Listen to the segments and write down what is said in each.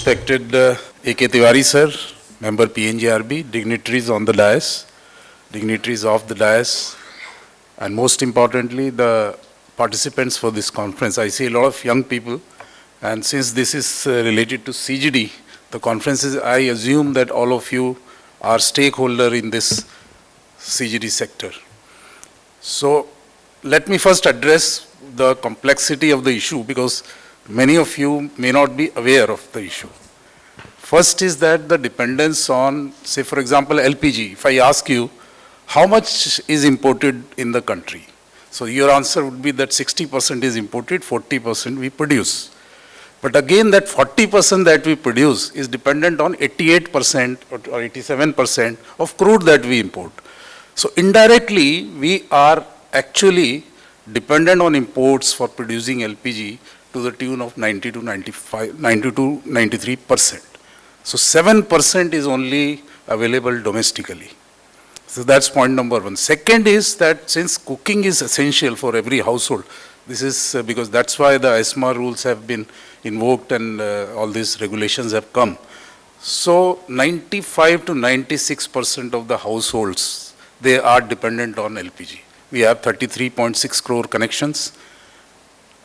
Respected A.K. Tiwari sir, member PNGRB, dignitaries on the dais, dignitaries of the dais, and most importantly, the participants for this conference. I see a lot of young people, and since this is related to CGD, the conferences, I assume that all of you are stakeholder in this CGD sector. So let me first address the complexity of the issue, because many of you may not be aware of the issue. First is that the dependence on, say for example, LPG. If I ask you, how much is imported in the country? So your answer would be that 60% is imported, 40% we produce. But again, that 40% that we produce is dependent on 88% or 87% of crude that we import. So indirectly, we are actually dependent on imports for producing LPG to the tune of 90 to 93%. So 7% is only available domestically. So that's point number one. Second is that since cooking is essential for every household, this is because that's why the ESMA rules have been invoked and all these regulations have come. So 95 to 96% of the households, they are dependent on LPG. We have 33.6 crore connections.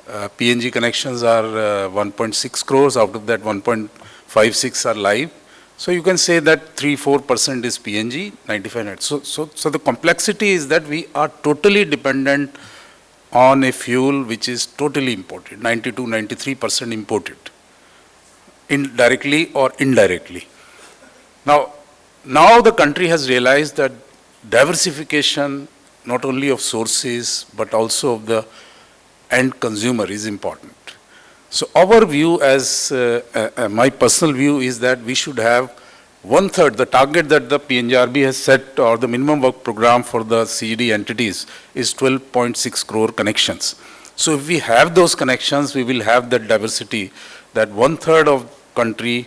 PNG connections are 1.6 crores, out of that 1.56 are live. So you can say that 3-4% is PNG, 95. So the complexity is that we are totally dependent on a fuel which is totally imported, 90 to 93% imported, directly or indirectly. Now the country has realized that diversification, not only of sources, but also of the end consumer is important. So our view as, my personal view is that we should have 1/3, the target that the PNGRB has set, or the minimum work program for the CGD entities is 12.6 crore connections. So if we have those connections, we will have that diversity, that 1/3 of country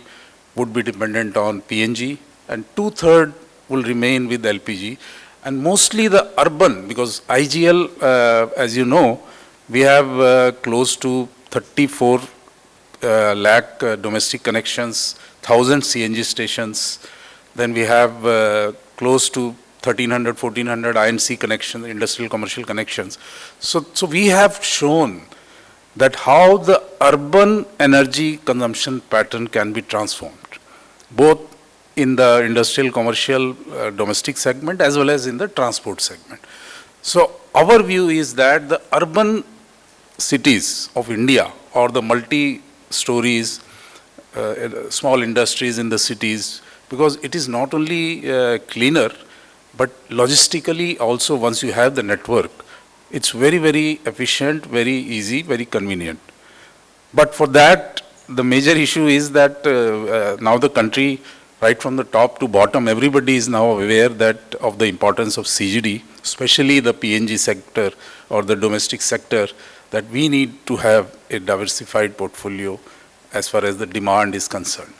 would be dependent on PNG and 2/3 will remain with LPG. And mostly the urban, because IGL, as you know, we have close to 34 lakh domestic connections, 1,000 CNG stations. Then we have close to 1,300, 1,400 INC connections, industrial commercial connections. So we have shown that how the urban energy consumption pattern can be transformed, both in the industrial commercial domestic segment as well as in the transport segment. So our view is that the urban cities of India, or the multi-stories, small industries in the cities, because it is not only cleaner, but logistically also, once you have the network, it's very, very efficient, very easy, very convenient. But for that, the major issue is that now the country, right from the top to bottom, everybody is now aware that of the importance of CGD, especially the PNG sector or the domestic sector, that we need to have a diversified portfolio as far as the demand is concerned.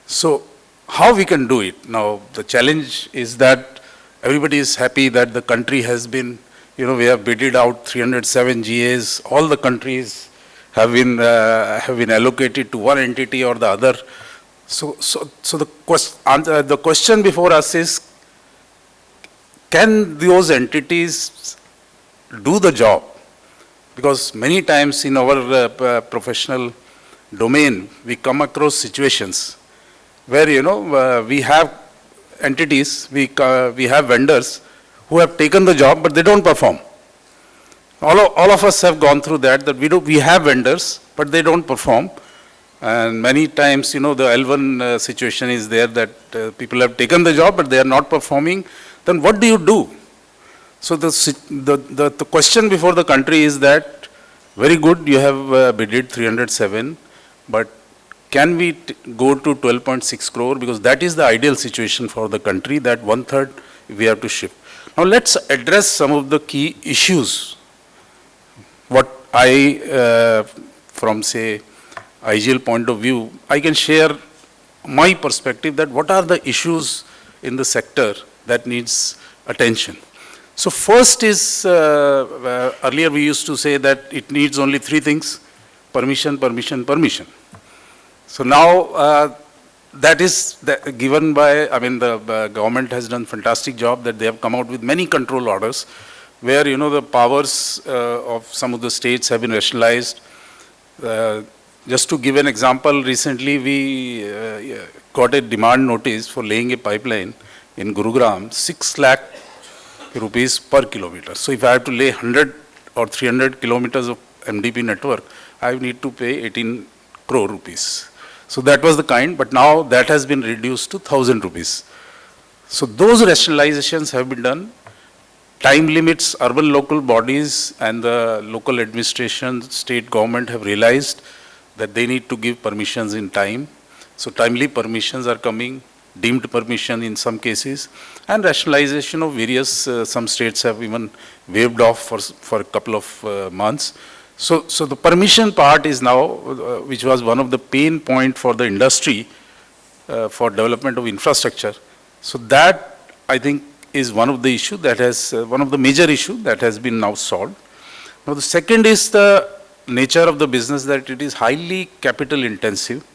So how we can do it? Now the challenge is that everybody is happy that the country has been, we have bidded out 307 GAs, all the countries have been allocated to one entity or the other. So the question before us is, can those entities do the job? Because many times in our professional domain, we come across situations where, we have entities, we have vendors who have taken the job, but they don't perform. All of us have gone through that we have vendors, but they don't perform. And many times, the L1 situation is there, that people have taken the job, but they are not performing. Then what do you do? So the question before the country is that, very good, you have bidded 307, but can we go to 12.6 crore? Because that is the ideal situation for the country, that 1/3 we have to shift. Now let's address some of the key issues. What from say, IGL point of view, I can share my perspective that what are the issues in the sector that needs attention. So first is, earlier we used to say that it needs only 3 things: permission, permission, permission. So now that is given by, I mean, the government has done fantastic job that they have come out with many control orders where, you know, the powers of some of the states have been rationalized. Just to give an example, recently we got a demand notice for laying a pipeline in Gurugram, 6 lakh rupees per kilometer. So if I have to lay 100 or 300 kilometers of MDP network, I need to pay 18 crore rupees. So that was the kind, but now that has been reduced to 1,000 rupees. So those rationalizations have been done. Time limits, urban local bodies and the local administration, state government have realized that they need to give permissions in time. So timely permissions are coming, deemed permission in some cases, and rationalization of various, some states have even waived off for a couple of months. So the permission part is now, which was one of the pain point for the industry for development of infrastructure. So that, I think, is one of the issue that has, one of the major issue that has been now solved. Now the second is the nature of the business, that it is highly capital intensive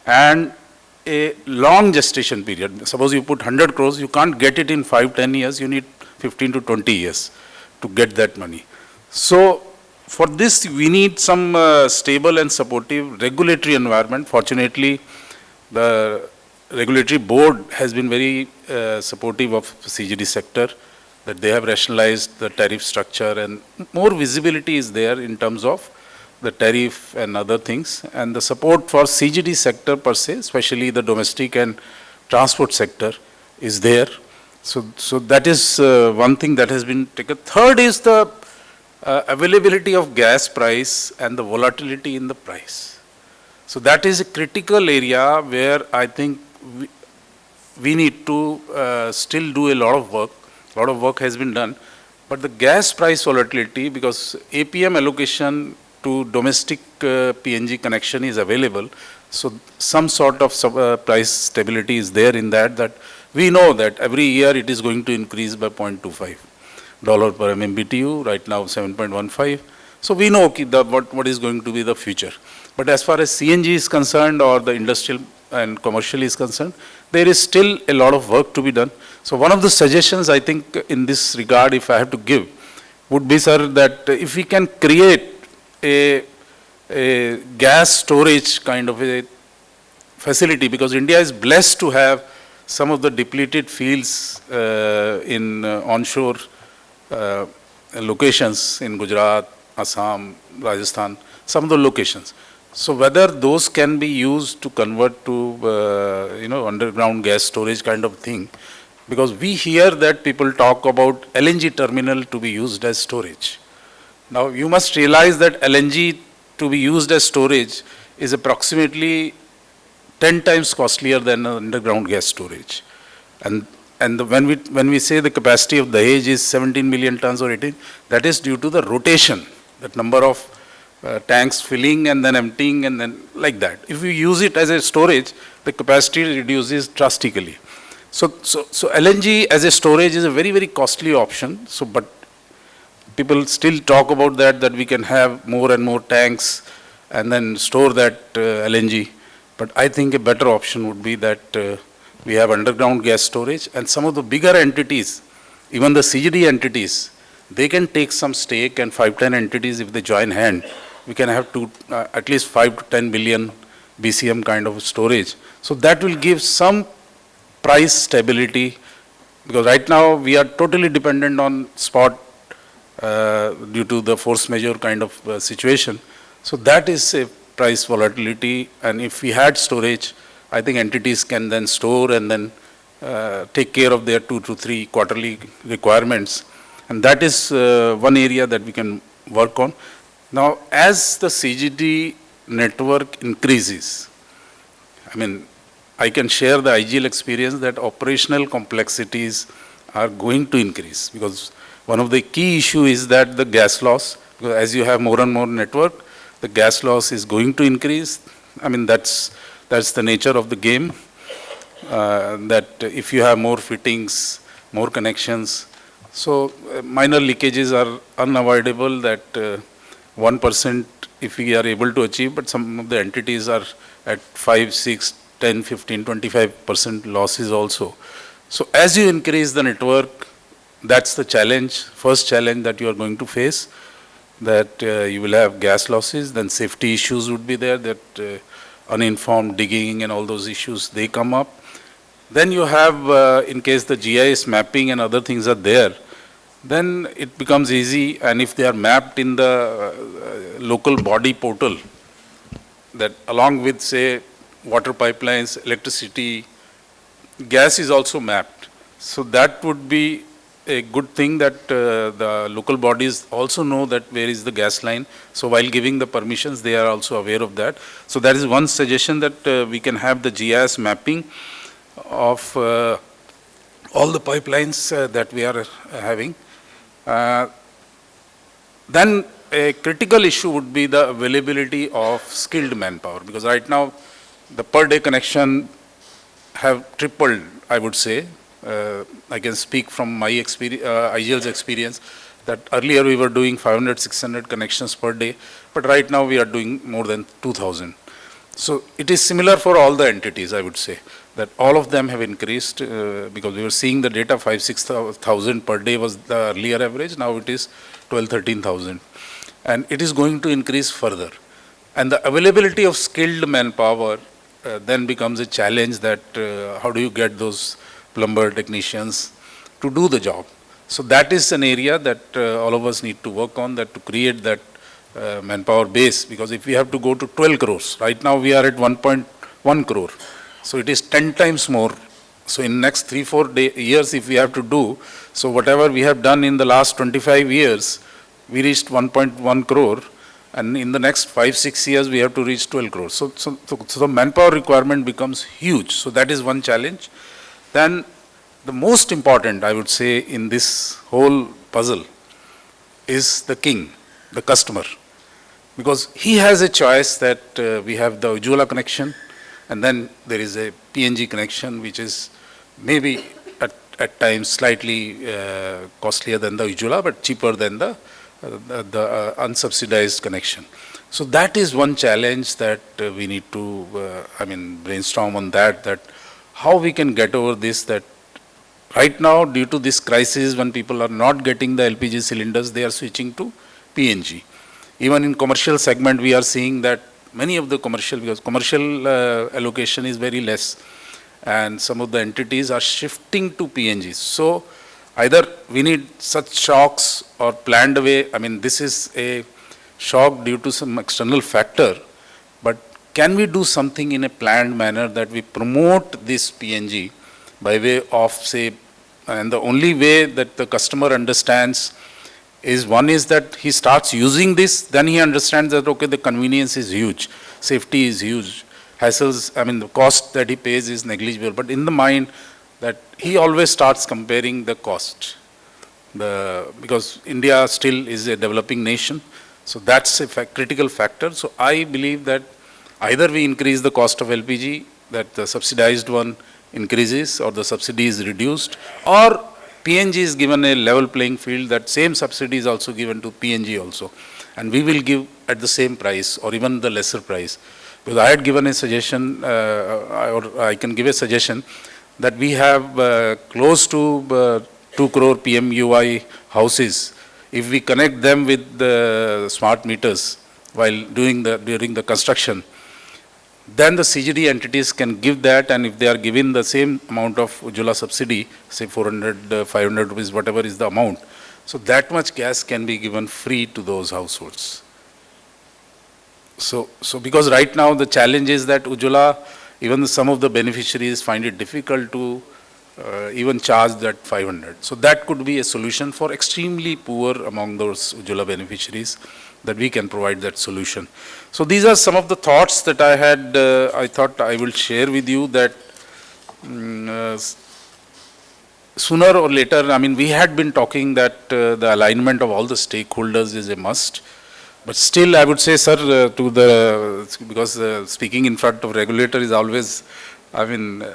and a long gestation period. Suppose you put 100 crores, you can't get it in 5-10 years, you need 15 to 20 years to get that money. So for this, we need some stable and supportive regulatory environment. Fortunately, the regulatory board has been very supportive of CGD sector, that they have rationalized the tariff structure and more visibility is there in terms of the tariff and other things, and the support for CGD sector per se, especially the domestic and transport sector, is there. So that is one thing that has been taken. Third is the availability of gas price and the volatility in the price. So that is a critical area where I think we need to still do a lot of work. A lot of work has been done, but the gas price volatility, because APM allocation to domestic PNG connection is available, so some sort of price stability is there in that we know that every year it is going to increase by $0.25 per MMBTU, right now 7.15. So we know what is going to be the future. But as far as CNG is concerned, or the industrial and commercial is concerned, there is still a lot of work to be done. So one of the suggestions I think in this regard, if I have to give, would be, sir, that if we can create a gas storage kind of a facility, because India is blessed to have some of the depleted fields in onshore locations in Gujarat, Assam, Rajasthan, some of the locations. So whether those can be used to convert to underground gas storage kind of thing, because we hear that people talk about LNG terminal to be used as storage. Now you must realize that LNG to be used as storage is approximately 10 times costlier than underground gas storage. And when we say the capacity of Dahej is 17 million tons or 18, that is due to the rotation, that number of tanks filling and then emptying and then like that. If we use it as a storage, the capacity reduces drastically. So LNG as a storage is a very, very costly option. So, but people still talk about that we can have more and more tanks and then store that LNG. But I think a better option would be that we have underground gas storage, and some of the bigger entities, even the CGD entities, they can take some stake, and 5-10 entities, if they join hand, we can have at least 5 to 10 billion BCM kind of storage. So that will give some price stability, because right now we are totally dependent on spot due to the force majeure kind of situation. So that is a price volatility, and if we had storage, I think entities can then store and then take care of their 2 to 3 quarterly requirements. And that is one area that we can work on. Now, as the CGD network increases, I mean, I can share the IGL experience that operational complexities are going to increase, because one of the key issue is that the gas loss, because as you have more and more network, the gas loss is going to increase. I mean, that's the nature of the game, that if you have more fittings, more connections, so minor leakages are unavoidable, that 1% if we are able to achieve, but some of the entities are at 5, 6, 10, 15, 25% losses also. So as you increase the network, that's the challenge, first challenge that you are going to face, that you will have gas losses, then safety issues would be there, that uninformed digging and all those issues, they come up. Then you have, in case the GIS mapping and other things are there, then it becomes easy, and if they are mapped in the local body portal, that along with, say, water pipelines, electricity, gas is also mapped. So that would be a good thing, that the local bodies also know that where is the gas line. So while giving the permissions, they are also aware of that. So that is one suggestion, that we can have the GIS mapping of all the pipelines that we are having. Then a critical issue would be the availability of skilled manpower, because right now the per day connection have tripled, I would say. I can speak from my experience, IGL's experience, that earlier we were doing 500, 600 connections per day, but right now we are doing more than 2,000. So it is similar for all the entities, I would say, that all of them have increased, because we were seeing the data 5, 6,000 per day was the earlier average, now it is 12, 13,000. And it is going to increase further. And the availability of skilled manpower then becomes a challenge, that how do you get those plumber technicians to do the job. So that is an area that all of us need to work on, that to create that manpower base, because if we have to go to 12 crores, right now we are at 1.1 crore. So it is 10 times more. So in next 3-4 years, if we have to do, so whatever we have done in the last 25 years, we reached 1.1 crore. And in the next 5-6 years, we have to reach 12 crores. So the manpower requirement becomes huge. So that is one challenge. Then the most important, I would say, in this whole puzzle is the king, the customer. Because he has a choice, that we have the Ujjwala connection, and then there is a PNG connection, which is maybe at times slightly costlier than the Ujjwala, but cheaper than the unsubsidized connection. So that is one challenge that we need to, brainstorm on that how we can get over this, that right now, due to this crisis, when people are not getting the LPG cylinders, they are switching to PNG. Even in commercial segment, we are seeing that many of the commercial, because commercial allocation is very less, and some of the entities are shifting to PNG. So either we need such shocks or planned away. I mean, this is a shock due to some external factor, but can we do something in a planned manner, that we promote this PNG by way of, say, and the only way that the customer understands is, one is that he starts using this, then he understands that, okay, the convenience is huge, safety is huge, hassles, the cost that he pays is negligible, but in the mind that he always starts comparing the cost, because India still is a developing nation, so that's a critical factor. So I believe that either we increase the cost of LPG, that the subsidized one increases or the subsidy is reduced, or PNG is given a level playing field, that same subsidy is also given to PNG also, and we will give at the same price or even the lesser price. Because I had given a suggestion, or I can give a suggestion, that we have close to 2 crore PMUI houses. If we connect them with the smart meters while during the construction, then the CGD entities can give that, and if they are given the same amount of Ujjwala subsidy, say 400, 500 rupees, whatever is the amount, so that much gas can be given free to those households. So because right now the challenge is that Ujjwala, even some of the beneficiaries find it difficult to even charge that 500. So that could be a solution for extremely poor among those Ujjwala beneficiaries, that we can provide that solution. So these are some of the thoughts that I had, I thought I will share with you, that sooner or later, we had been talking that the alignment of all the stakeholders is a must. But still, I would say, sir, because speaking in front of regulator is always, it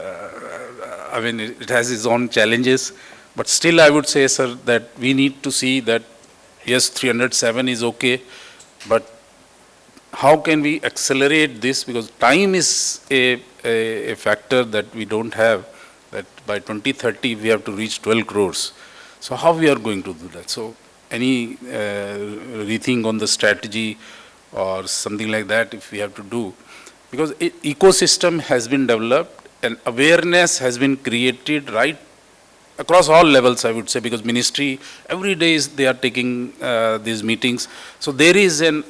has its own challenges. But still, I would say, sir, that we need to see that, yes, 307 is okay, but how can we accelerate this? Because time is a factor that we don't have, that by 2030 we have to reach 12 crores. So how we are going to do that? So any rethink on the strategy or something like that if we have to do? Because ecosystem has been developed and awareness has been created right across all levels, I would say, because ministry, every day they are taking these meetings. So there is an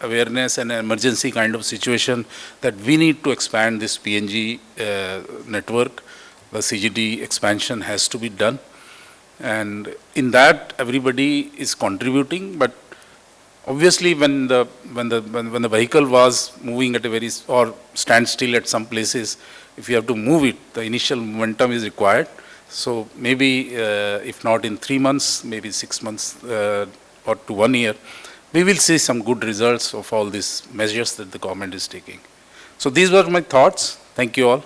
awareness and emergency kind of situation that we need to expand this PNG network. The CGD expansion has to be done. And in that, everybody is contributing, but obviously when the vehicle was moving at a very, or stand still at some places, if you have to move it, the initial momentum is required. So maybe if not in 3 months, maybe 6 months or to 1 year, we will see some good results of all these measures that the government is taking. So these were my thoughts. Thank you all.